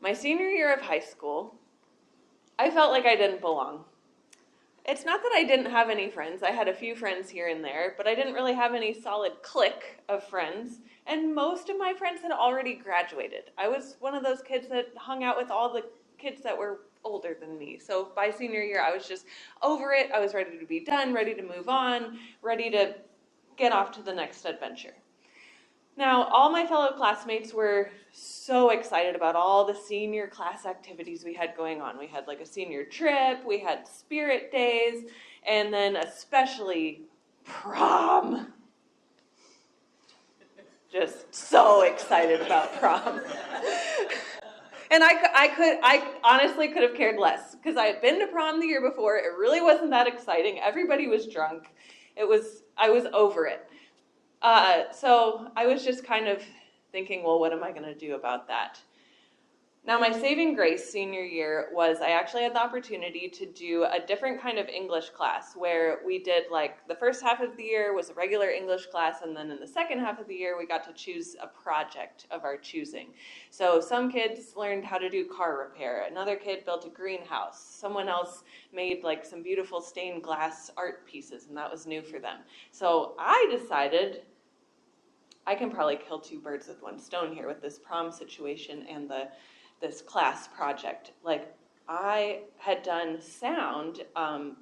my senior year of high school, I felt like I didn't belong. It's not that I didn't have any friends. I had a few friends here and there, but I didn't really have any solid clique of friends. And most of my friends had already graduated. I was one of those kids that hung out with all the kids that were older than me. So by senior year, I was just over it. I was ready to be done, ready to move on, ready to get off to the next adventure. Now, all my fellow classmates were so excited about all the senior class activities we had going on. We had like a senior trip, we had spirit days, and then especially prom. Just so excited about prom. And I honestly could have cared less because I had been to prom the year before. It really wasn't that exciting. Everybody was drunk. I was over it. So I was just kind of thinking, well, what am I going to do about that? Now, my saving grace senior year was I actually had the opportunity to do a different kind of English class where we did like the first half of the year was a regular English class, and then in the second half of the year we got to choose a project of our choosing. So some kids learned how to do car repair, another kid built a greenhouse, someone else made like some beautiful stained glass art pieces, and that was new for them. So I decided I can probably kill two birds with one stone here with this prom situation and this class project. Like, I had done sound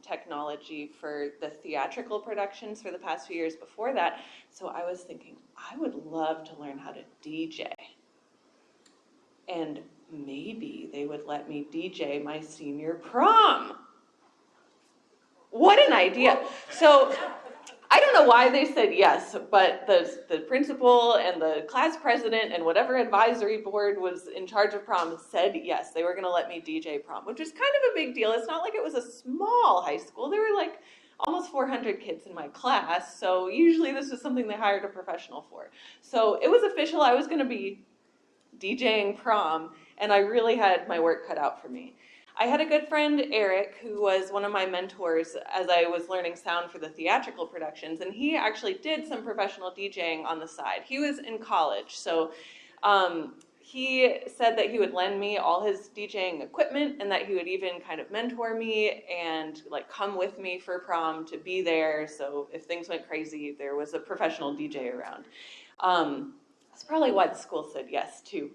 technology for the theatrical productions for the past few years before that, so I was thinking, I would love to learn how to DJ. And maybe they would let me DJ my senior prom. What an idea. So I don't know why they said yes, but the principal and the class president and whatever advisory board was in charge of prom said yes. They were going to let me DJ prom, which is kind of a big deal. It's not like it was a small high school. There were like almost 400 kids in my class, so usually this was something they hired a professional for. So it was official. I was going to be DJing prom, and I really had my work cut out for me. I had a good friend, Eric, who was one of my mentors as I was learning sound for the theatrical productions, and he actually did some professional DJing on the side. He was in college, so he said that he would lend me all his DJing equipment and that he would even kind of mentor me and like come with me for prom to be there, so if things went crazy, there was a professional DJ around. That's probably why the school said yes, too.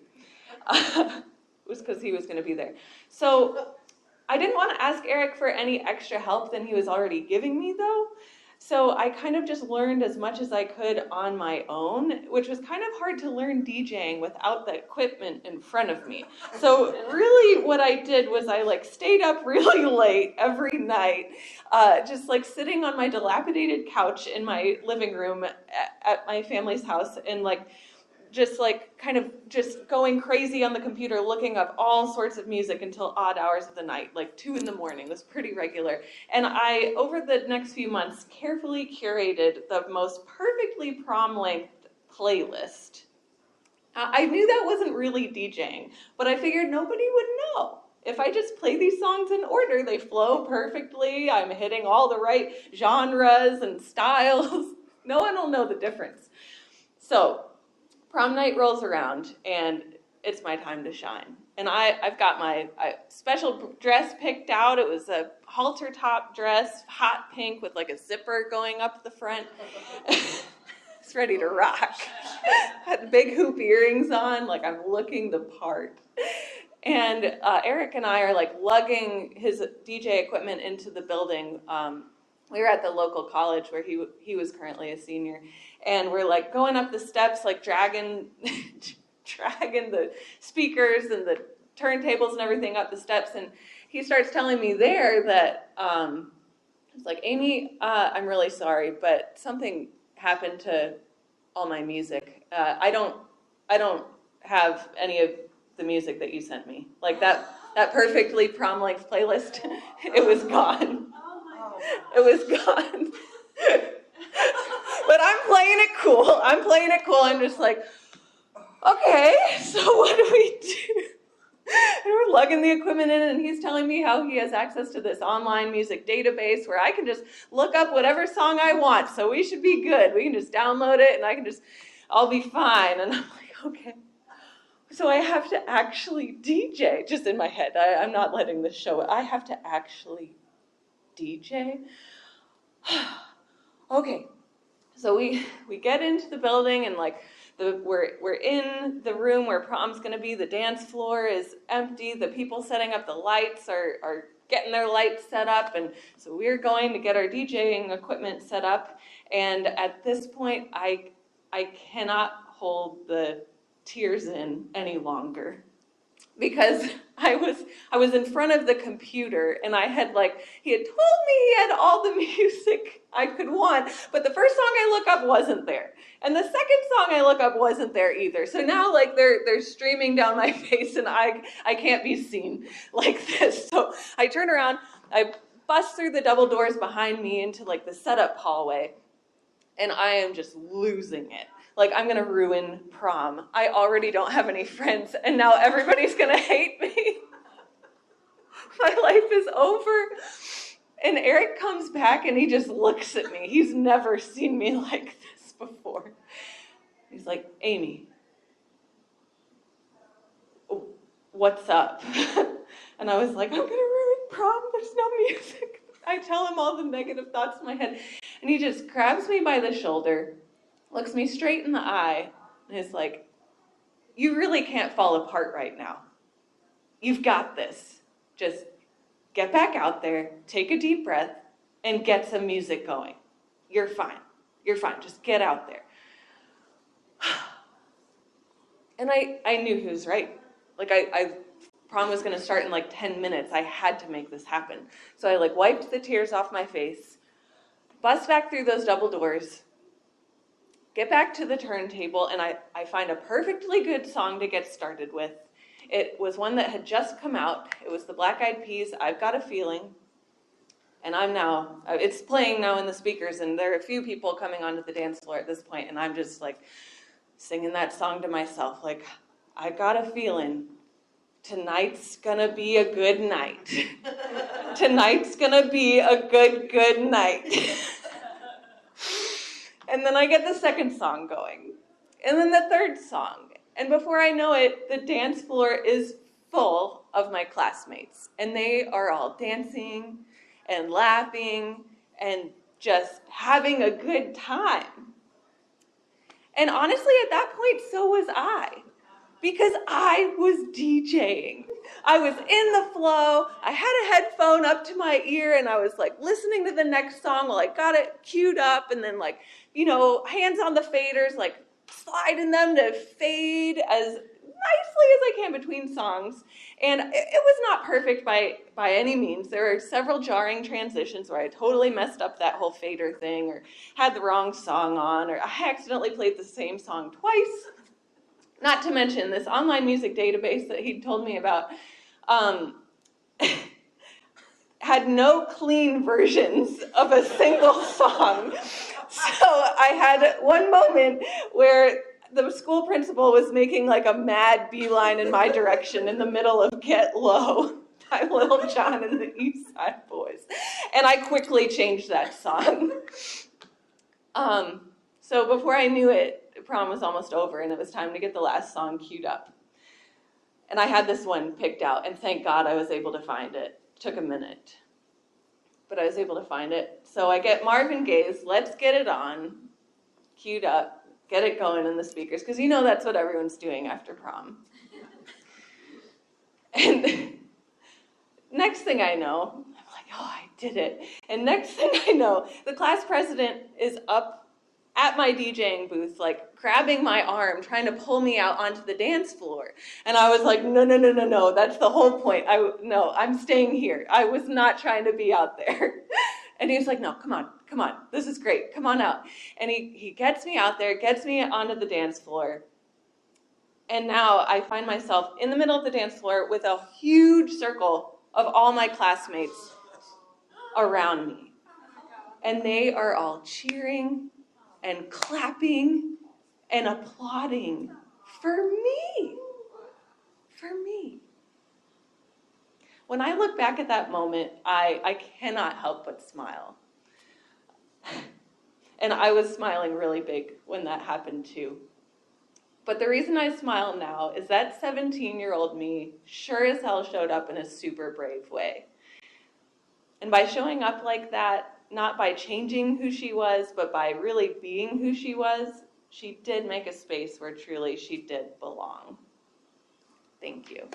It was because he was going to be there. So I didn't want to ask Eric for any extra help than he was already giving me, though. So I kind of just learned as much as I could on my own, which was kind of hard to learn DJing without the equipment in front of me. So really what I did was I like stayed up really late every night, just like sitting on my dilapidated couch in my living room at my family's house and like just like kind of just going crazy on the computer looking up all sorts of music until odd hours of the night, like 2 a.m. It was pretty regular. And I, over the next few months, carefully curated the most perfectly prom-length playlist. I knew that wasn't really DJing, but I figured nobody would know. If I just play these songs in order, they flow perfectly, I'm hitting all the right genres and styles. No one will know the difference. So prom night rolls around, and it's my time to shine. And I've got my special dress picked out. It was a halter top dress, hot pink with like a zipper going up the front. It's ready to rock. Had big hoop earrings on, like I'm looking the part. And Eric and I are like lugging his DJ equipment into the building. We were at the local college where he was currently a senior. And we're like going up the steps, like dragging the speakers and the turntables and everything up the steps. And he starts telling me there that, it's like, Amy, I'm really sorry, but something happened to all my music. I don't have any of the music that you sent me. Like that perfectly prom-length playlist, it was gone. It was gone. But I'm playing it cool. I'm just like, okay, so what do we do? And we're lugging the equipment in, and he's telling me how he has access to this online music database where I can just look up whatever song I want. So we should be good. We can just download it, and I'll be fine. And I'm like, okay, So I have to actually DJ, just in my head. I'm not letting this show. I have to actually DJ. Okay, so we get into the building, and like we're in the room where prom's gonna be. The dance floor is empty. The people setting up the lights are getting their lights set up, and so we're going to get our DJing equipment set up. And at this point, I cannot hold the tears in any longer, because I was in front of the computer, and he had told me he had all the music I could want, but the first song I look up wasn't there, and the second song I look up wasn't there either. So now like they're streaming down my face, and I can't be seen like this. So I turn around, I bust through the double doors behind me into like the setup hallway, and I am just losing it. Like, I'm gonna ruin prom. I already don't have any friends, and now everybody's gonna hate me. My life is over. And Eric comes back, and he just looks at me. He's never seen me like this before. He's like, Amy, what's up? And I was like, I'm gonna ruin prom. There's no music. I tell him all the negative thoughts in my head. And he just grabs me by the shoulder, looks me straight in the eye, and is like, you really can't fall apart right now. You've got this. Just get back out there, take a deep breath, and get some music going. You're fine. You're fine. Just get out there. And I knew he was right. Like, prom was going to start in like 10 minutes. I had to make this happen. So I like wiped the tears off my face, bust back through those double doors, get back to the turntable, and I find a perfectly good song to get started with. It was one that had just come out. It was the Black Eyed Peas, I've Got a Feeling. And it's playing now in the speakers, and there are a few people coming onto the dance floor at this point, and I'm just like singing that song to myself, like, I've got a feeling tonight's gonna be a good night. Tonight's gonna be a good night. And then I get the second song going, and then the third song. And before I know it, the dance floor is full of my classmates, and they are all dancing and laughing and just having a good time. And honestly, at that point, so was I, because I was DJing. I was in the flow. I had a headphone up to my ear, and I was like listening to the next song while I got it queued up, and then like, hands on the faders, like sliding them to fade as nicely as I can between songs. And it was not perfect by any means. There were several jarring transitions where I totally messed up that whole fader thing, or had the wrong song on, or I accidentally played the same song twice. Not to mention this online music database that he'd told me about had no clean versions of a single song. So I had one moment where the school principal was making like a mad beeline in my direction in the middle of Get Low by Lil Jon and the East Side Boys. And I quickly changed that song. So before I knew it, prom was almost over, and it was time to get the last song queued up. And I had this one picked out, and thank God I was able to find it. It took a minute, but I was able to find it. So I get Marvin Gaye's Let's Get It On queued up, get it going in the speakers, because that's what everyone's doing after prom. And next thing I know, I'm like, oh, I did it. And next thing I know, the class president is up at my DJing booth, like grabbing my arm, trying to pull me out onto the dance floor. And I was like, no, that's the whole point. I'm staying here. I was not trying to be out there. And he was like, no, come on, this is great, come on out. And he gets me out there, gets me onto the dance floor. And now I find myself in the middle of the dance floor with a huge circle of all my classmates around me. And they are all cheering and clapping and applauding for me. When I look back at that moment, I cannot help but smile. And I was smiling really big when that happened too. But the reason I smile now is that 17-year-old me sure as hell showed up in a super brave way. And by showing up like that, not by changing who she was, but by really being who she did make a space where truly she did belong. Thank you.